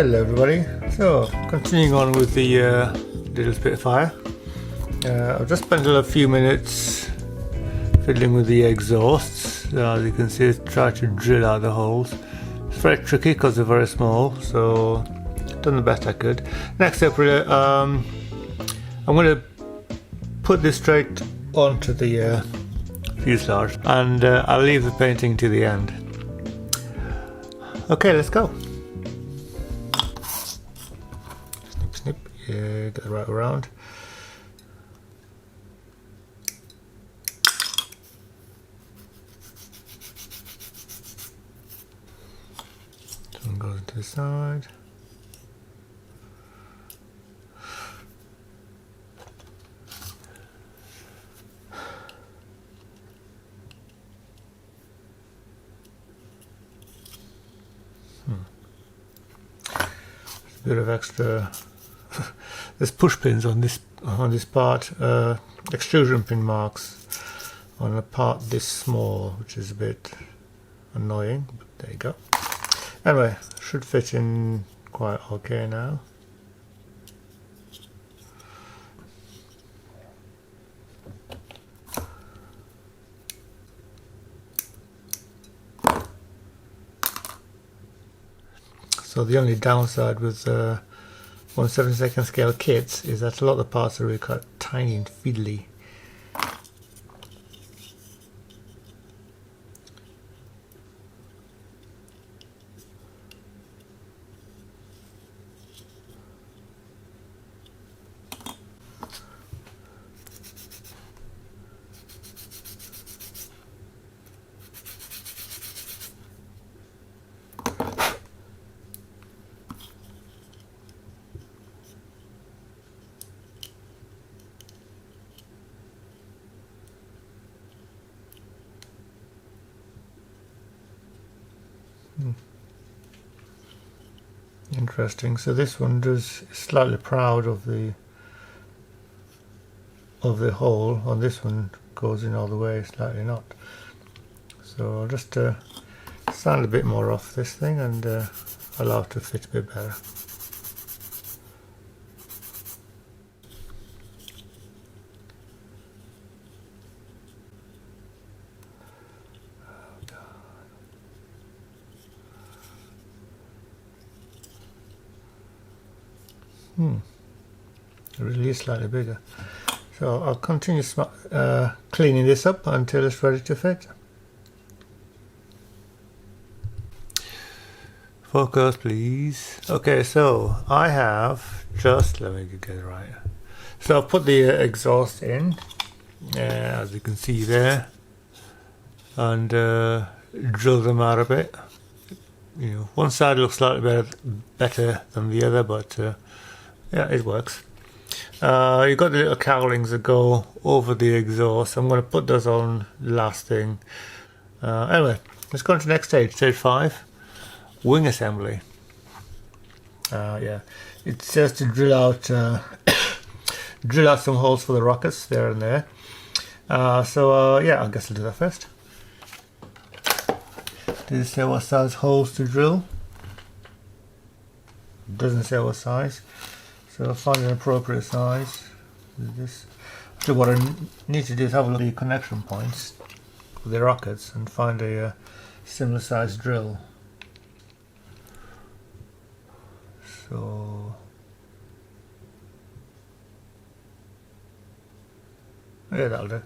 Hello everybody, so continuing on with the little Spitfire. I've just spent a few minutes fiddling with the exhausts. As you can see, it's trying to drill out the holes. It's very tricky because they're very small, so done the best I could. Next up, I'm going to put this straight onto the fuselage, and I'll leave the painting to the end. Okay, let's go. Snip, snip. Yeah, get it right around. One goes to the side. Bit of extra. There's push pins on this part, extrusion pin marks on a part this small, which is a bit annoying, but there you go. Anyway, should fit in quite okay now. So the only downside with 1/72 scale kits is that a lot of the parts are really quite tiny and fiddly. Interesting. So this one does slightly proud of the hole. On this one goes in all the way, slightly not. So I'll just sand a bit more off this thing and allow it to fit a bit better. It really is slightly bigger. So I'll continue cleaning this up until it's ready to fit. Focus please. Okay, so I have just, let me get it right. So I've put the exhaust in, as you can see there, and drill them out a bit. You know, one side looks slightly better than the other, but yeah, it works. You've got the little cowlings that go over the exhaust. I'm going to put those on last thing. Anyway, let's go on to the next stage, stage 5, wing assembly. Yeah, it says to drill out drill out some holes for the rockets there and there. So yeah, I guess I'll do that first. Does it say what size holes to drill? It doesn't say what size. So I'll find an appropriate size. So what I need to do is have a look at the connection points for the rockets and find a similar size drill. So yeah, that'll do.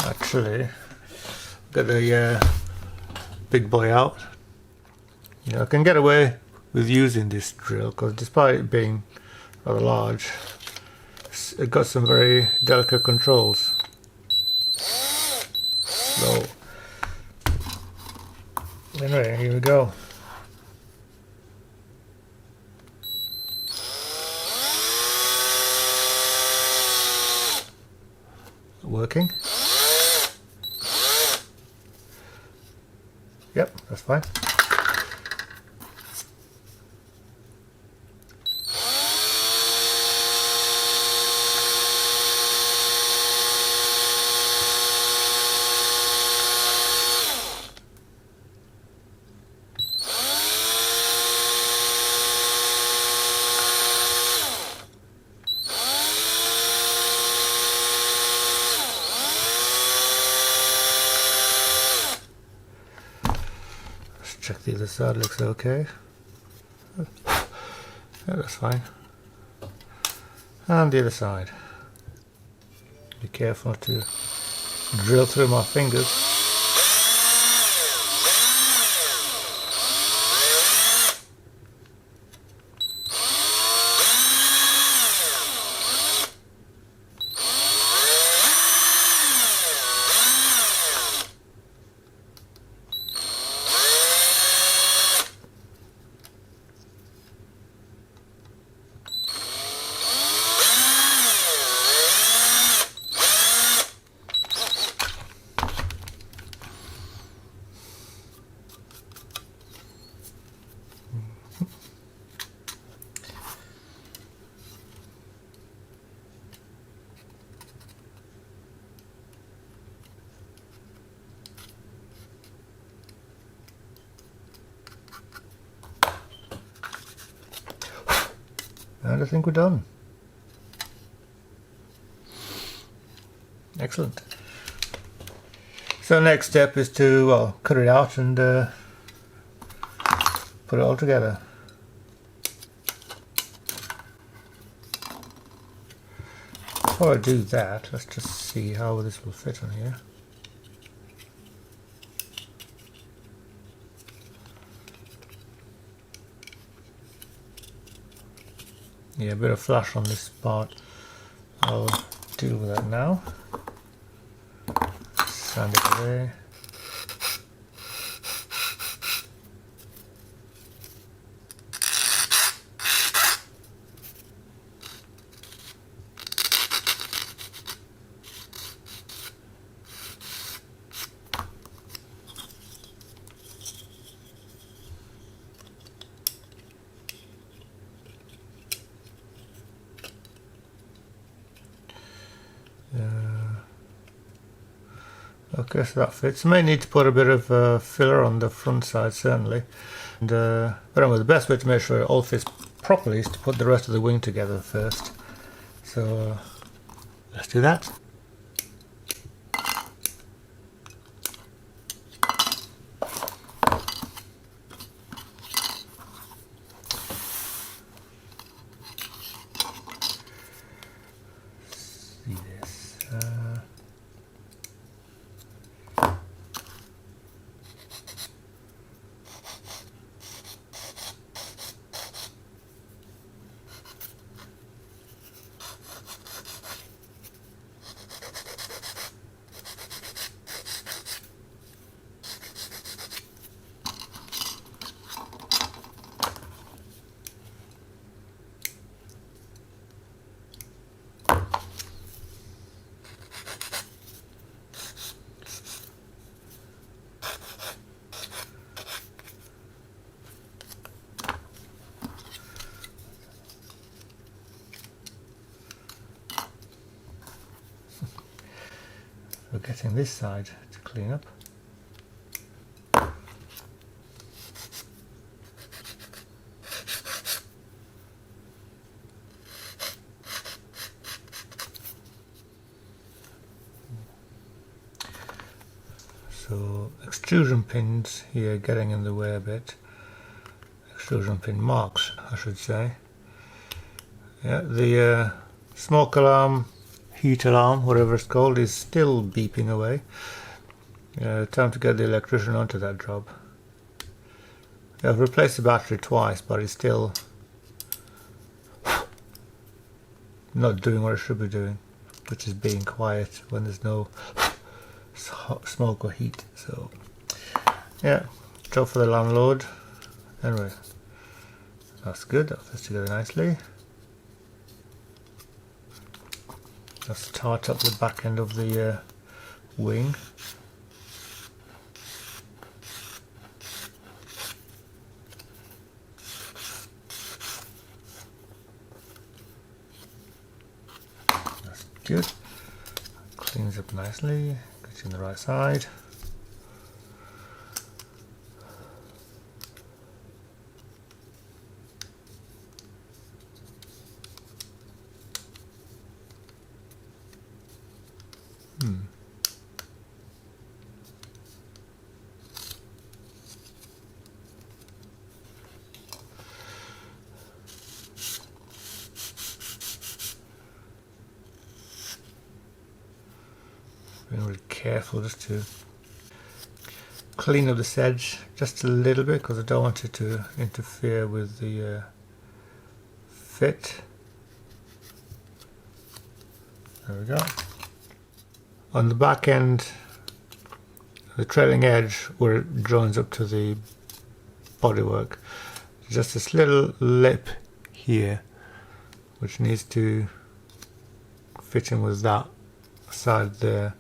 Actually, get the big boy out. You know, I can get away with using this drill because despite it being rather large, it got some very delicate controls. So anyway, here we go. Working. Yep, that's fine. check the other side, looks okay. Yeah, that's fine. And the other side. Be careful not to drill through my fingers. And I think we're done. Excellent. So next step is to, well, cut it out and put it all together. Before I do that, let's just see how this will fit on here. Yeah, a bit of flash on this part. I'll deal with that now. Sand it away. Okay, so that fits. May need to put a bit of filler on the front side, certainly. And, but anyway, the best way to make sure it all fits properly is to put the rest of the wing together first. So let's do that. See this. We're getting this side to clean up. So extrusion pins here getting in the way a bit. Extrusion pin marks, I should say. Yeah, the smoke alarm, heat alarm, whatever it's called, is still beeping away. Time to get the electrician onto that job. I've replaced the battery twice, but it's still not doing what it should be doing, which is being quiet when there's no smoke or heat. So yeah, job for the landlord. Anyway, that's good, that fits together nicely. Let's start up the back end of the wing. That's good. Cleans up nicely, gets in the right side. Being really careful just to clean up this edge just a little bit because I don't want it to interfere with the fit. There we go. On the back end, the trailing edge where it joins up to the bodywork, just this little lip here which needs to fit in with that side there.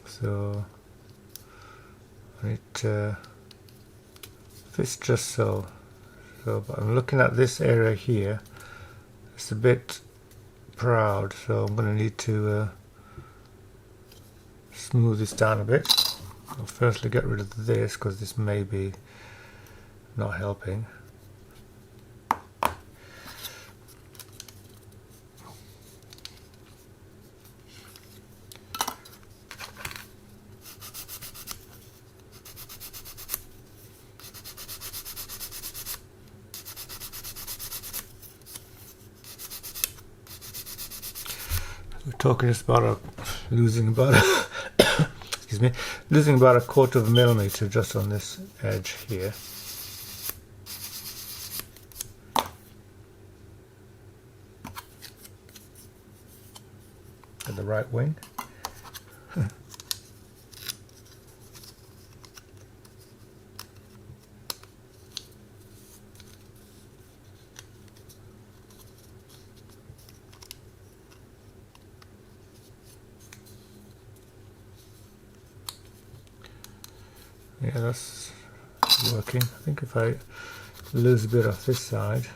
So it fits just so. But I'm looking at this area here, it's a bit proud, so I'm going to need to smooth this down a bit. I'll firstly get rid of this because this may be not helping. We're talking just about losing about excuse me, losing about 1/4 millimeter just on this edge here. At the right wing. Yeah, that's working. I think if I lose a bit off this side,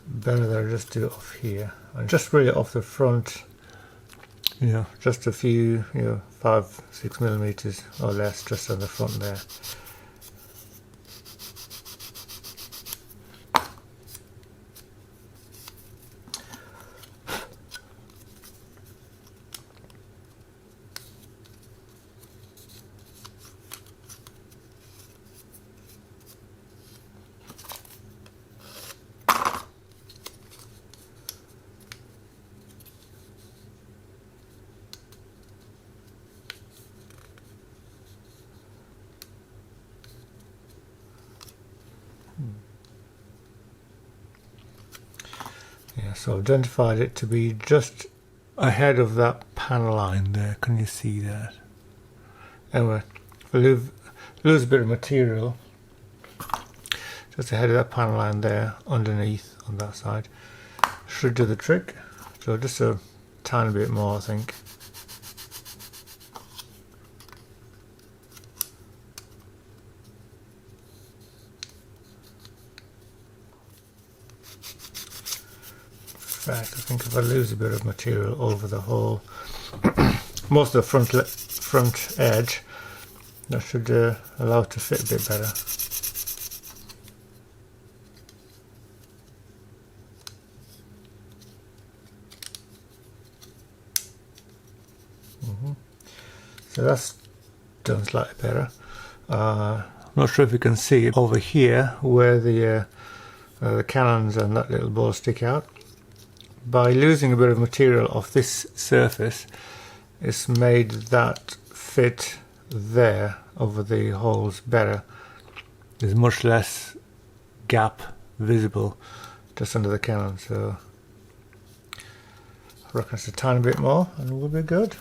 better that I just do it off here, and just really off the front, you know, just a few, you know, 5-6 millimeters or less just on the front there. Yeah, so I've identified it to be just ahead of that panel line there. Can you see that? Anyway, if I lose a bit of material just ahead of that panel line there, underneath on that side, should do the trick. So just a tiny bit more, I think. In fact, I think if I lose a bit of material over the whole, most of the front edge, that should allow it to fit a bit better. So that's done slightly better. I'm not sure if you can see it over here where the cannons and that little ball stick out. By losing a bit of material off this surface, it's made that fit there over the holes better. There's much less gap visible just under the cannon, so I reckon it's a tiny bit more and we'll be good.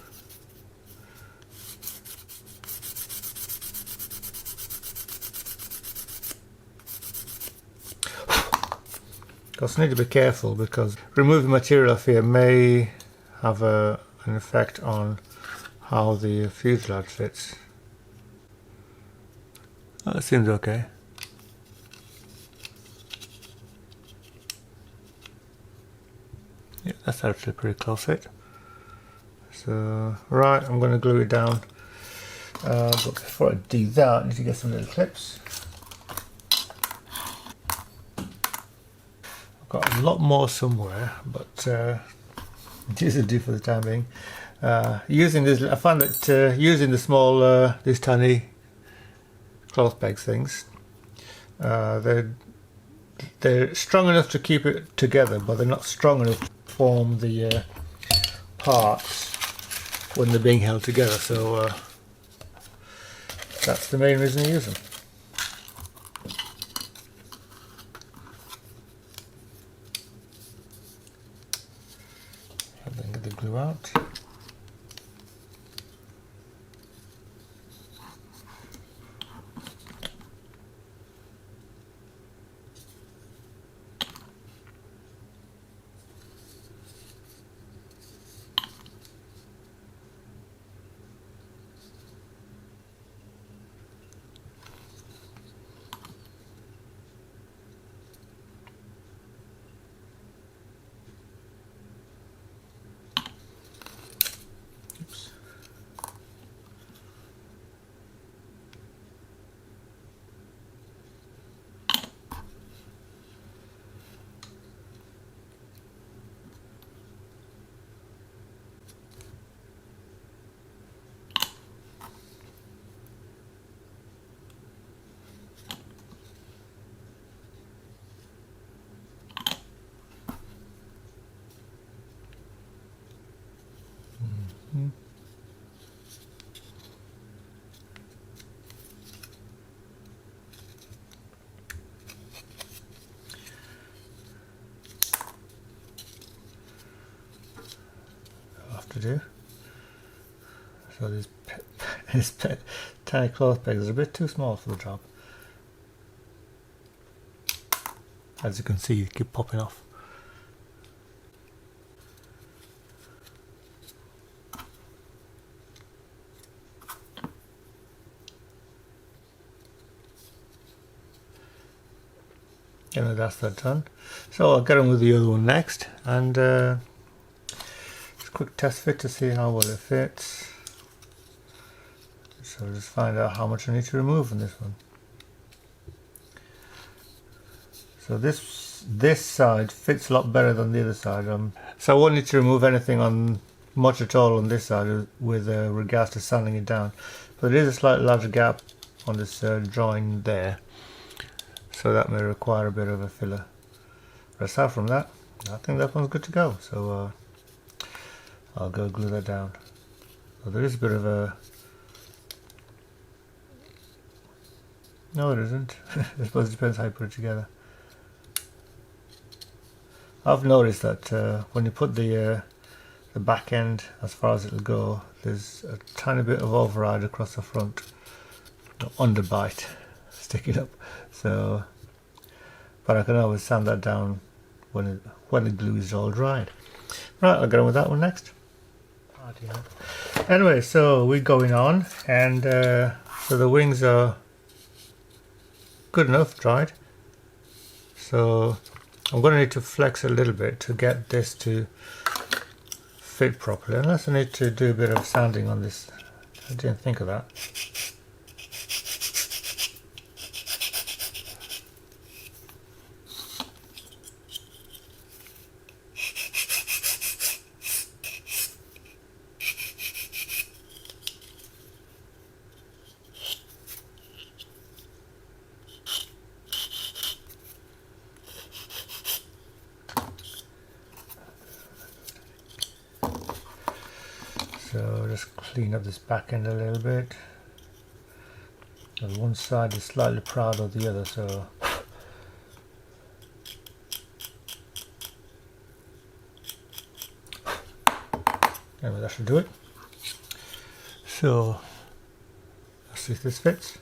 Also need to be careful because removing material off here may have an effect on how the fuselage fits. That seems okay. Yeah, that's actually a pretty close fit. So, right, I'm going to glue it down. But before I do that, I need to get some little clips. Got a lot more somewhere, but these will do for the time being. Using this, I found that using the small, these tiny cloth pegs things, they're they're strong enough to keep it together, but they're not strong enough to form the parts when they're being held together. So that's the main reason I use them. And then get the glue out. To do. So these tiny cloth pegs are a bit too small for the job. As you can see, they keep popping off. And that's that done. So I'll get on with the other one next, and quick test fit to see how well it fits. So just find out how much I need to remove on this one. So this side fits a lot better than the other side. So I won't need to remove anything on much at all on this side with regards to sanding it down. But there is a slightly larger gap on this join there, so that may require a bit of a filler. But aside from that, I think that one's good to go. So I'll go glue that down. So there is a bit of a... No, it isn't. I suppose it depends how you put it together. I've noticed that when you put the back end as far as it'll go, there's a tiny bit of override across the front, underbite, sticking up. So, but I can always sand that down when the glue is all dried. Right, I'll get on with that one next. Anyway, so we're going on, and so the wings are good enough dried. So I'm going to need to flex a little bit to get this to fit properly, unless I need to do a bit of sanding on this. I didn't think of that. So just clean up this back end a little bit. And one side is slightly proud of the other, so anyway, that should do it. So let's see if this fits.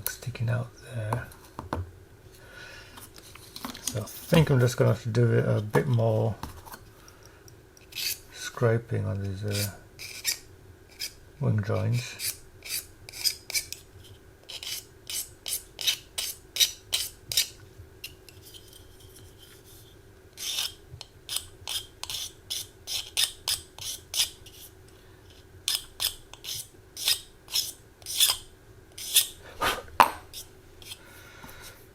Sticking out there. So I think I'm just going to have to do a bit more scraping on these wing joints.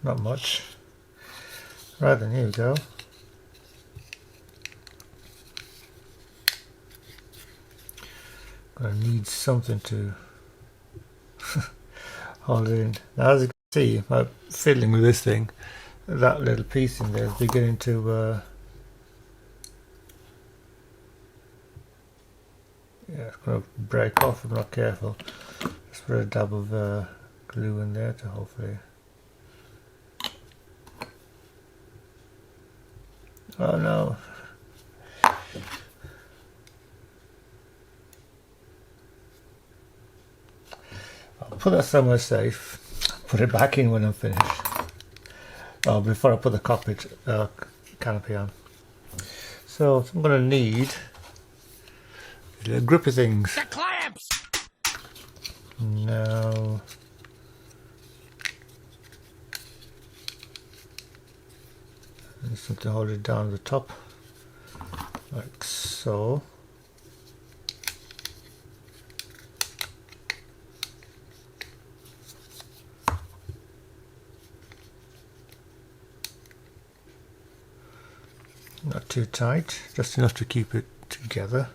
not much. Right then, here we go. Gonna need something to hold it in. Now, as you can see, by fiddling with this thing, that little piece in there is beginning to yeah, it's going to break off if I'm not careful. Just put a dab of glue in there to hopefully. Oh no. I'll put that somewhere safe. Put it back in when I'm finished. Oh, before I put the cockpit canopy on. So I'm going to need the grippy things. The clamps! No. And something to hold it down at the top, like so. Not too tight, just enough to keep it together.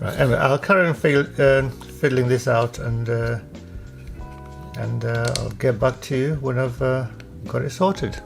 Right, anyway, I'll carry on fiddling this out, and I'll get back to you when I've got it sorted.